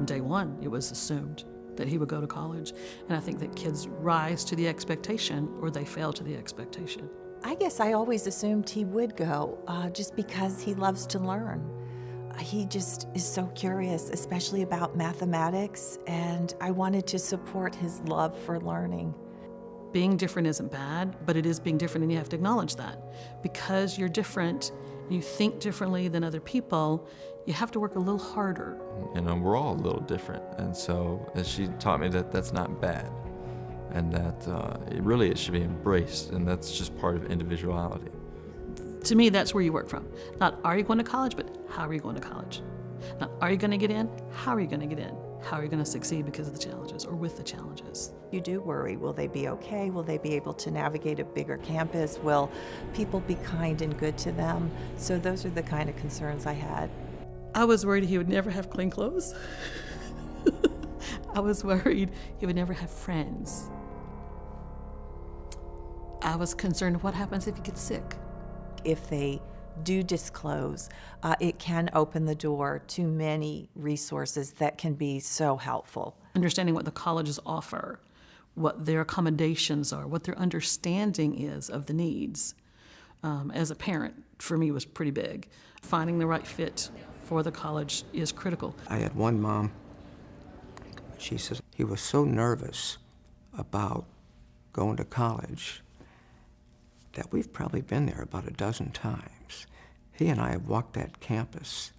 from day one, it was assumed that he would go to college. And I think that kids rise to the expectation or they fail to the expectation. I guess I always assumed he would go, just because he loves to learn. He just is so curious, especially about mathematics, and I wanted to support his love for learning. Being different isn't bad, but it is being different, and you have to acknowledge that. Because you're different, you think differently than other people, you have to work a little harder. You know, we're all a little different, and so she taught me that that's not bad, and that it should be embraced, and that's just part of individuality. To me, that's where you work from. Not are you going to college, but how are you going to college? Not are you going to get in, how are you going to get in? How are you going to succeed because of the challenges or with the challenges? You do worry, will they be okay? Will they be able to navigate a bigger campus? Will people be kind and good to them? So those are the kind of concerns I had. I was worried he would never have clean clothes. I was worried he would never have friends. I was concerned what happens if he gets sick. If they do disclose, it can open the door to many resources that can be so helpful. Understanding what the colleges offer, what their accommodations are, what their understanding is of the needs. As a parent, for me, was pretty big. Finding the right fit for the college is critical. I had one mom, she says he was so nervous about going to college that we've probably been there about a dozen times. He and I have walked that campus,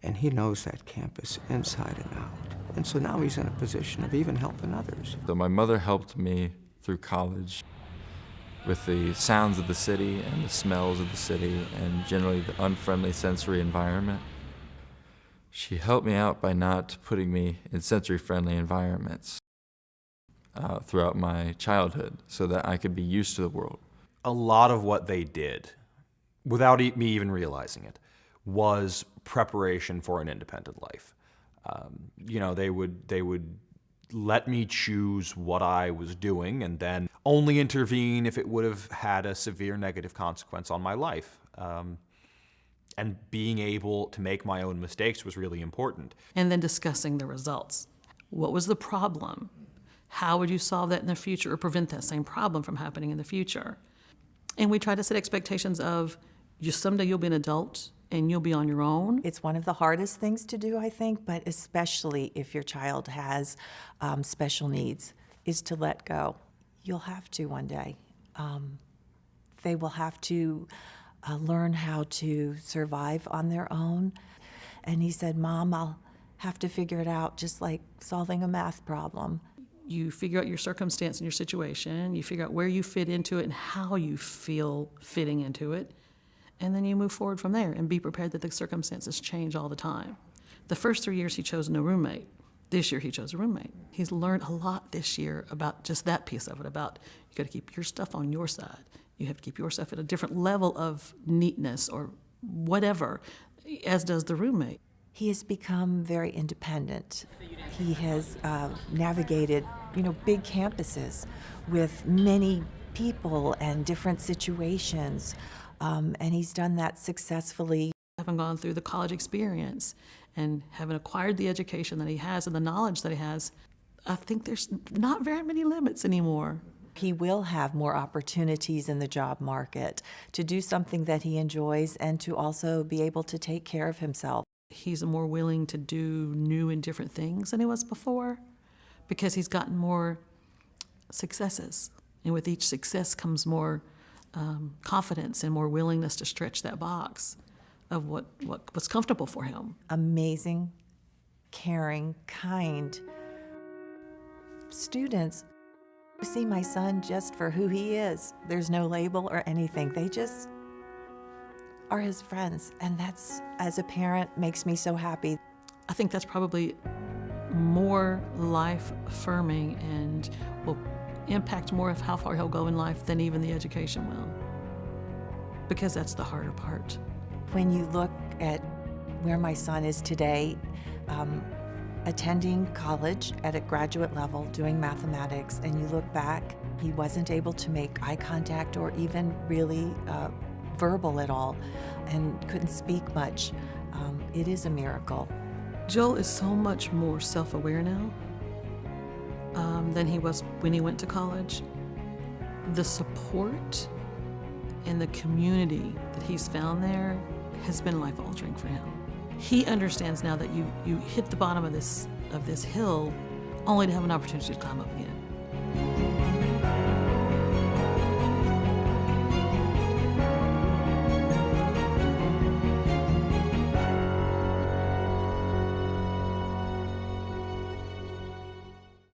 and he knows that campus inside and out. And so now he's in a position of even helping others. So my mother helped me through college with the sounds of the city and the smells of the city and generally the unfriendly sensory environment. She helped me out by not putting me in sensory-friendly environments throughout my childhood so that I could be used to the world. A lot of what they did, without me even realizing it, was preparation for an independent life. You know, they would let me choose what I was doing and then only intervene if it would have had a severe negative consequence on my life. And being able to make my own mistakes was really important. And then discussing the results. What was the problem? How would you solve that in the future or prevent that same problem from happening in the future? And we try to set expectations of someday you'll be an adult and you'll be on your own. It's one of the hardest things to do, I think, but especially if your child has special needs, is to let go. You'll have to one day. They will have to learn how to survive on their own. And he said, Mom, I'll have to figure it out just like solving a math problem. You figure out your circumstance and your situation, you figure out where you fit into it and how you feel fitting into it, and then you move forward from there and be prepared that the circumstances change all the time. The first 3 years he chose no roommate. This year he chose a roommate. He's learned a lot this year about just that piece of it, about you gotta keep your stuff on your side. You have to keep your stuff at a different level of neatness or whatever, as does the roommate. He has become very independent. He has navigated, big campuses with many people and different situations, and he's done that successfully. Having gone through the college experience and having acquired the education that he has and the knowledge that he has, I think there's not very many limits anymore. He will have more opportunities in the job market to do something that he enjoys and to also be able to take care of himself. He's more willing to do new and different things than he was before because he's gotten more successes. And with each success comes more confidence and more willingness to stretch that box of what's comfortable for him. Amazing, caring, kind students see my son just for who he is. There's no label or anything. They just are his friends, and that's, as a parent, makes me so happy. I think that's probably more life-affirming and will impact more of how far he'll go in life than even the education will, because that's the harder part. When you look at where my son is today, attending college at a graduate level, doing mathematics, and you look back, he wasn't able to make eye contact or even really verbal at all, and couldn't speak much. It is a miracle. Joel is so much more self-aware now than he was when he went to college. The support and the community that he's found there has been life-altering for him. He understands now that you hit the bottom of this hill only to have an opportunity to climb up again.